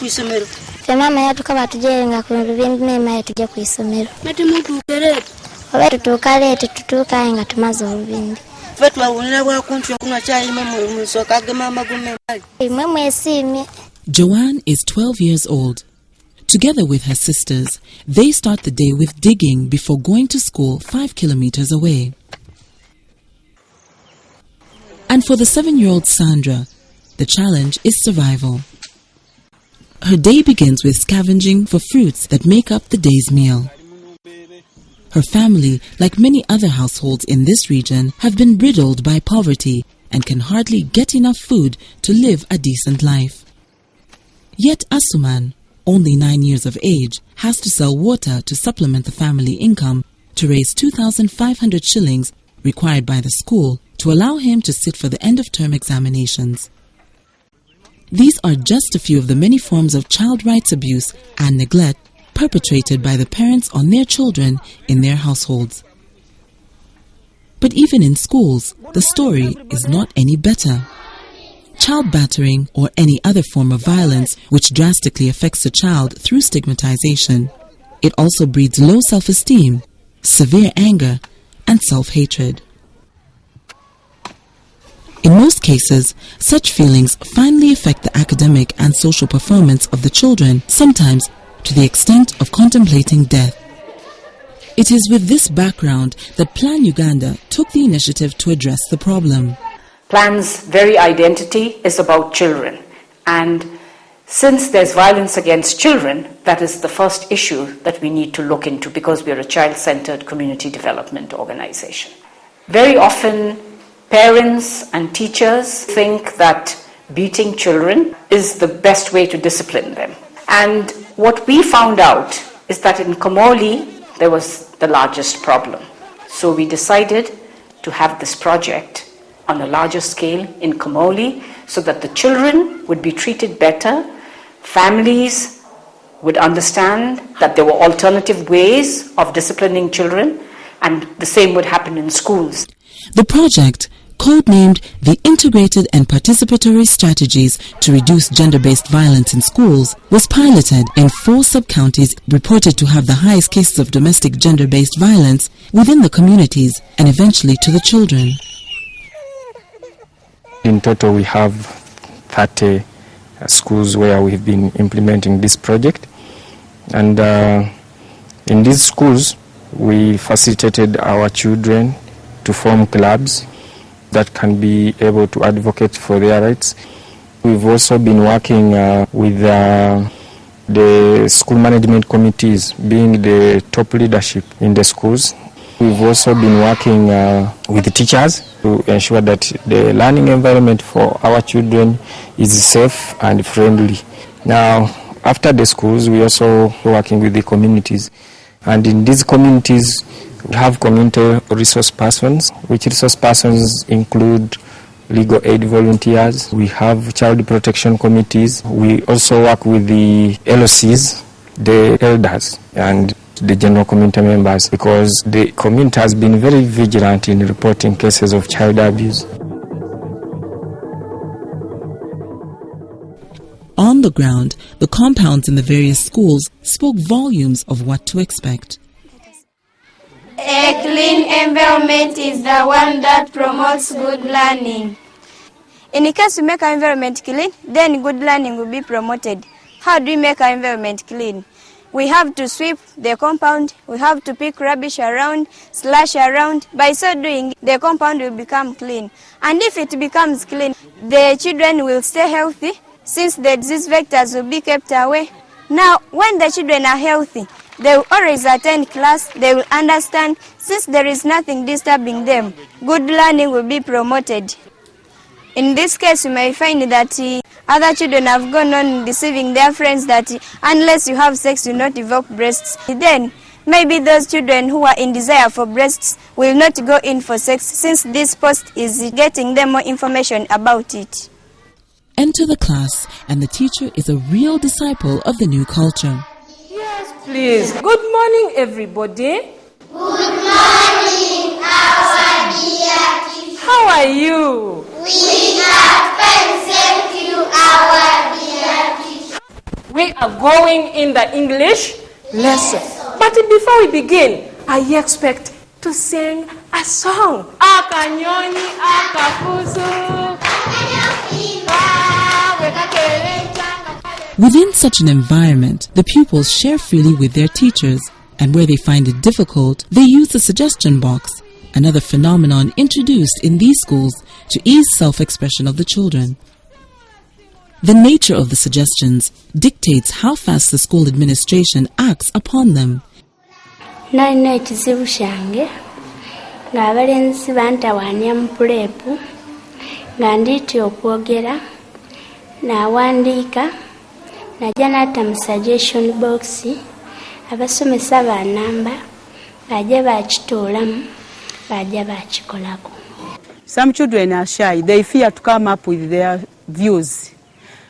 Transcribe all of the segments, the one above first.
kwisomero. Mama yatukaba tujenga ku bibindi mema tujja ku isomero. Mati muntu ukerete. Oba tutukalete tutuka nga tumaze obubindi. Joanne is 12 years old. Together with her sisters, they start the day with digging before going to school 5 kilometers away. And for the 7-year-old Sandra, the challenge is survival. Her day begins with scavenging for fruits that make up the day's meal. Her family, like many other households in this region, have been riddled by poverty and can hardly get enough food to live a decent life. Yet Asuman, only 9 years of age, has to sell water to supplement the family income to raise 2,500 shillings required by the school to allow him to sit for the end-of-term examinations. These are just a few of the many forms of child rights abuse and neglect perpetrated by the parents on their children in their households. But even in schools, the story is not any better. Child battering or any other form of violence which drastically affects a child through stigmatization. It also breeds low self-esteem, severe anger, and self-hatred. In most cases, such feelings finally affect the academic and social performance of the children, sometimes to the extent of contemplating death. It is with this background that Plan Uganda took the initiative to address the problem. Plan's very identity is about children, and since there's violence against children, that is the first issue that we need to look into because we are a child-centered community development organization. Very often, parents and teachers think that beating children is the best way to discipline them. And what we found out is that in Kamuli, there was the largest problem. So we decided to have this project on a larger scale in Kamuli so that the children would be treated better, families would understand that there were alternative ways of disciplining children, and the same would happen in schools. The project, codenamed the Integrated and Participatory Strategies to Reduce Gender-Based Violence in Schools, was piloted in 4 sub-counties reported to have the highest cases of domestic gender-based violence within the communities and eventually to the children. In total, we have 30 schools where we've been implementing this project. And in these schools, we facilitated our children to form clubs that can be able to advocate for their rights. We've also been working with the school management committees, being the top leadership in the schools. We've also been working with the teachers to ensure that the learning environment for our children is safe and friendly. Now, after the schools, we also working with the communities. And in these communities, we have community resource persons, which resource persons include legal aid volunteers. We have child protection committees. We also work with the LOCs, the elders, and the general community members, because the community has been very vigilant in reporting cases of child abuse. On the ground, the compounds in the various schools spoke volumes of what to expect. A clean environment is the one that promotes good learning. In case we make our environment clean, then good learning will be promoted. How do we make our environment clean? We have to sweep the compound, we have to pick rubbish around, slash around. By so doing, the compound will become clean. And if it becomes clean, the children will stay healthy, since the disease vectors will be kept away. Now, when the children are healthy, they will always attend class, they will understand, since there is nothing disturbing them. Good learning will be promoted. In this case, you may find that other children have gone on deceiving their friends that unless you have sex, you will not develop breasts. Then, maybe those children who are in desire for breasts will not go in for sex, since this post is getting them more information about it. Enter the class, and the teacher is a real disciple of the new culture. Yes, please. Good morning, everybody. Good morning, our dear teacher. How are you? We are fine, thank you, our dear teacher. We are going in the English lesson. But before we begin, I expect to sing a song. Akanyoni akafuzu. Within such an environment, the pupils share freely with their teachers, and where they find it difficult, they use the suggestion box, another phenomenon introduced in these schools to ease self-expression of the children. The nature of the suggestions dictates how fast the school administration acts upon them. Nalina ekizibu kyange ng'abalenzi bantawaanya mu puleepu nga ndiitya okwogera n'awandiika najja n'atta mu suggestion box abasomesa banamba bajja bakituulamu bajja bakikolako. Some children are shy. They fear to come up with their views.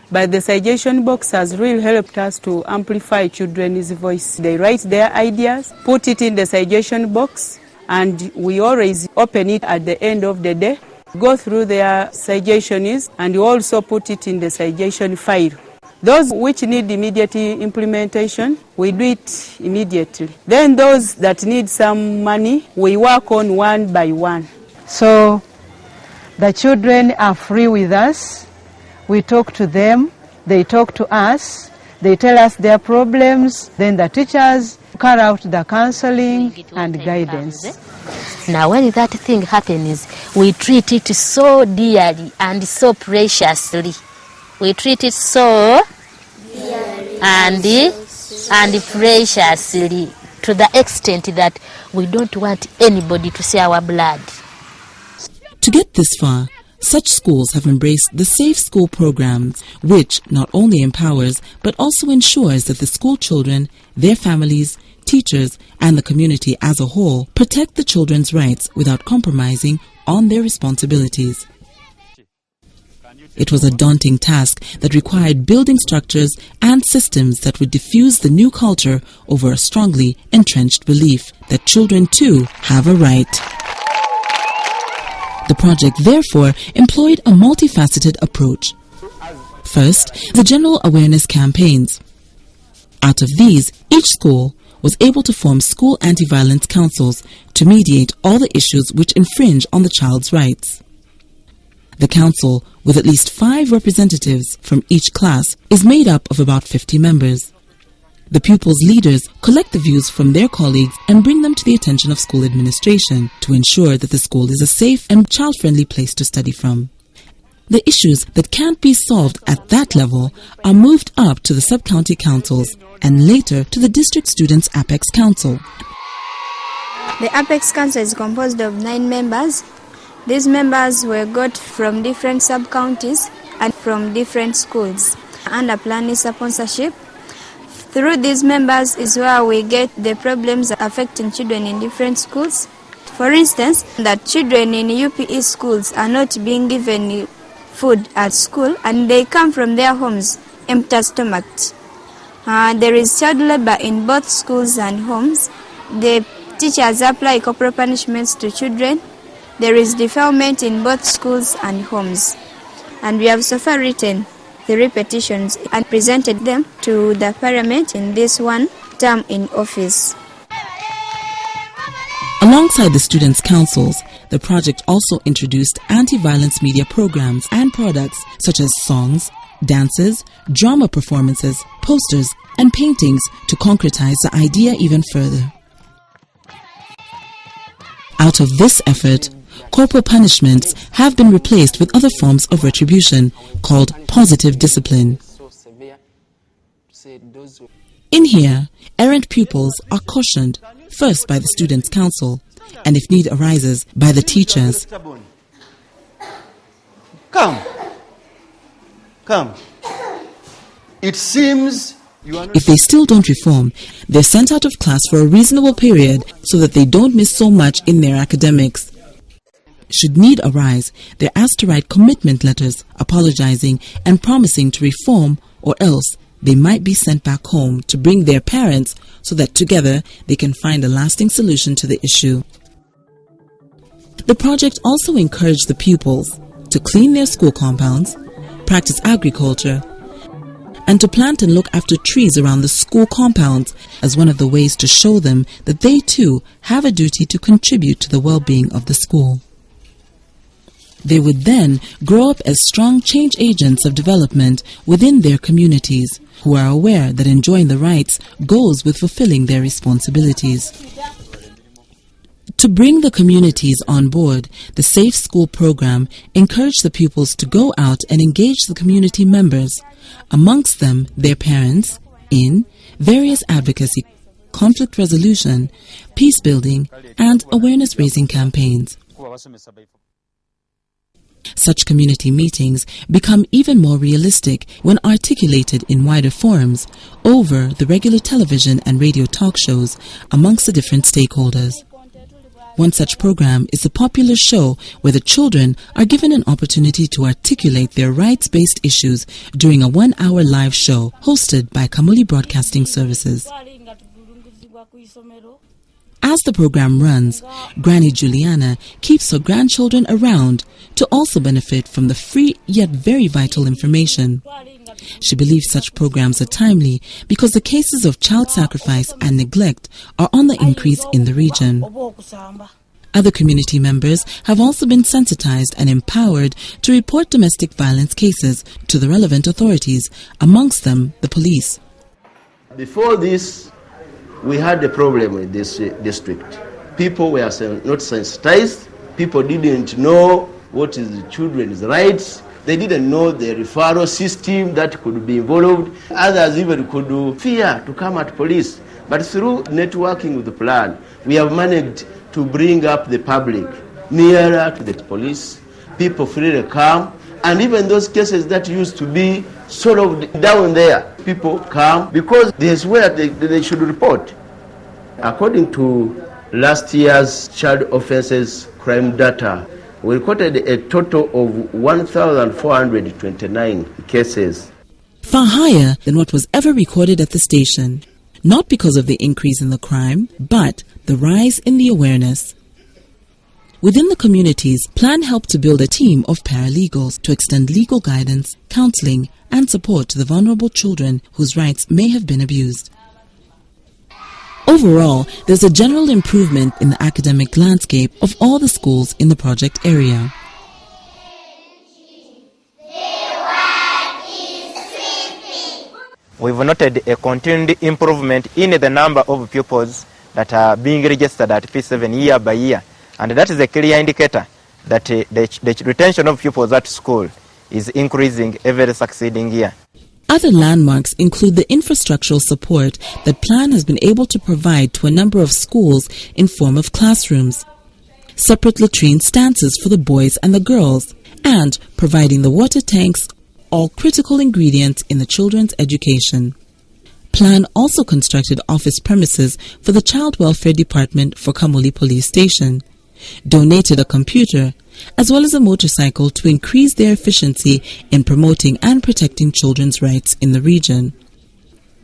But the suggestion box has really helped us to amplify children's voice. They write their ideas, put it in the suggestion box, and we always open it at the end of the day, go through their suggestions, and also put it in the suggestion file. Those which need immediate implementation, we do it immediately. Then those that need some money, we work on one by one. So the children are free with us. We talk to them, they talk to us, they tell us their problems, then the teachers carry out the counseling and guidance. Now when that thing happens, we treat it so dearly and so preciously. We treat it so dearly and preciously, to the extent that we don't want anybody to see our blood. To get this far, such schools have embraced the Safe School program, which not only empowers but also ensures that the school children, their families, teachers, and the community as a whole protect the children's rights without compromising on their responsibilities. It was a daunting task that required building structures and systems that would diffuse the new culture over a strongly entrenched belief that children too have a right. The project therefore employed a multifaceted approach. First, the general awareness campaigns. Out of these, each school was able to form school anti-violence councils to mediate all the issues which infringe on the child's rights. The council, with at least 5 representatives from each class, is made up of about 50 members. The pupils' leaders collect the views from their colleagues and bring them to the attention of school administration to ensure that the school is a safe and child-friendly place to study from. The issues that can't be solved at that level are moved up to the sub-county councils and later to the district students' Apex Council. The Apex Council is composed of 9 members. These members were got from different sub-counties and from different schools under planning sponsorship. Through these members is where we get the problems affecting children in different schools. For instance, that children in UPE schools are not being given food at school and they come from their homes empty stomachs. There is child labor in both schools and homes. The teachers apply corporal punishments to children. There is defilement in both schools and homes. And we have so far written the repetitions and presented them to the Parliament in this one term in office. Alongside the students' councils, the project also introduced anti-violence media programs and products such as songs, dances, drama performances, posters, and paintings to concretize the idea even further. Out of this effort, corporal punishments have been replaced with other forms of retribution called positive discipline. In here, errant pupils are cautioned first by the Students' Council and if need arises by the teachers. Come. It seems if they still don't reform, they're sent out of class for a reasonable period so that they don't miss so much in their academics. Should need arise, they're asked to write commitment letters, apologizing and promising to reform, or else they might be sent back home to bring their parents so that together they can find a lasting solution to the issue. The project also encouraged the pupils to clean their school compounds, practice agriculture, and to plant and look after trees around the school compounds as one of the ways to show them that they too have a duty to contribute to the well-being of the school. They would then grow up as strong change agents of development within their communities, who are aware that enjoying the rights goes with fulfilling their responsibilities. To bring the communities on board, the Safe School program encouraged the pupils to go out and engage the community members, amongst them their parents, in various advocacy, conflict resolution, peace building, and awareness-raising campaigns. Such community meetings become even more realistic when articulated in wider forums over the regular television and radio talk shows amongst the different stakeholders. One such program is a popular show where the children are given an opportunity to articulate their rights-based issues during a 1-hour live show hosted by Kamuli Broadcasting Services. As the program runs, Granny Juliana keeps her grandchildren around to also benefit from the free yet very vital information. She believes such programs are timely because the cases of child sacrifice and neglect are on the increase in the region. Other community members have also been sensitized and empowered to report domestic violence cases to the relevant authorities, amongst them the police. Before this, we had a problem with this district. People were not sensitized. People didn't know what is the children's rights. They didn't know the referral system that could be involved. Others even could fear to come at police. But through networking with the plan, we have managed to bring up the public nearer to the police. People freely come. And even those cases that used to be sort of down there, people come because this is where they should report. According to last year's child offences crime data, we recorded a total of 1,429 cases. Far higher than what was ever recorded at the station, not because of the increase in the crime, but the rise in the awareness. Within the communities, Plan helped to build a team of paralegals to extend legal guidance, counseling, and support to the vulnerable children whose rights may have been abused. Overall, there's a general improvement in the academic landscape of all the schools in the project area. We've noted a continued improvement in the number of pupils that are being registered at P7 year by year. And that is a clear indicator that the retention of pupils at school is increasing every succeeding year. Other landmarks include the infrastructural support that Plan has been able to provide to a number of schools in form of classrooms, separate latrine stances for the boys and the girls, and providing the water tanks, all critical ingredients in the children's education. Plan also constructed office premises for the Child Welfare Department for Kamuli Police Station, donated a computer, as well as a motorcycle to increase their efficiency in promoting and protecting children's rights in the region.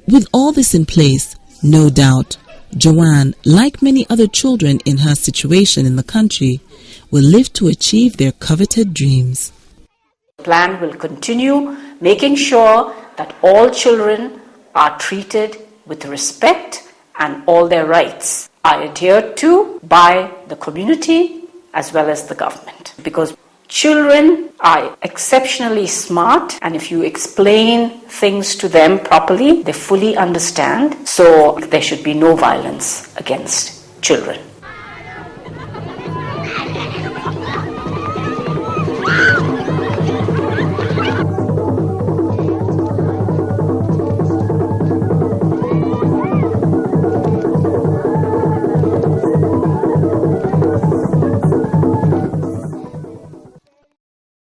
With all this in place, no doubt, Joanne, like many other children in her situation in the country, will live to achieve their coveted dreams. The plan will continue making sure that all children are treated with respect and all their rights are adhered to by the community as well as the government. Because children are exceptionally smart, and if you explain things to them properly, they fully understand. So there should be no violence against children.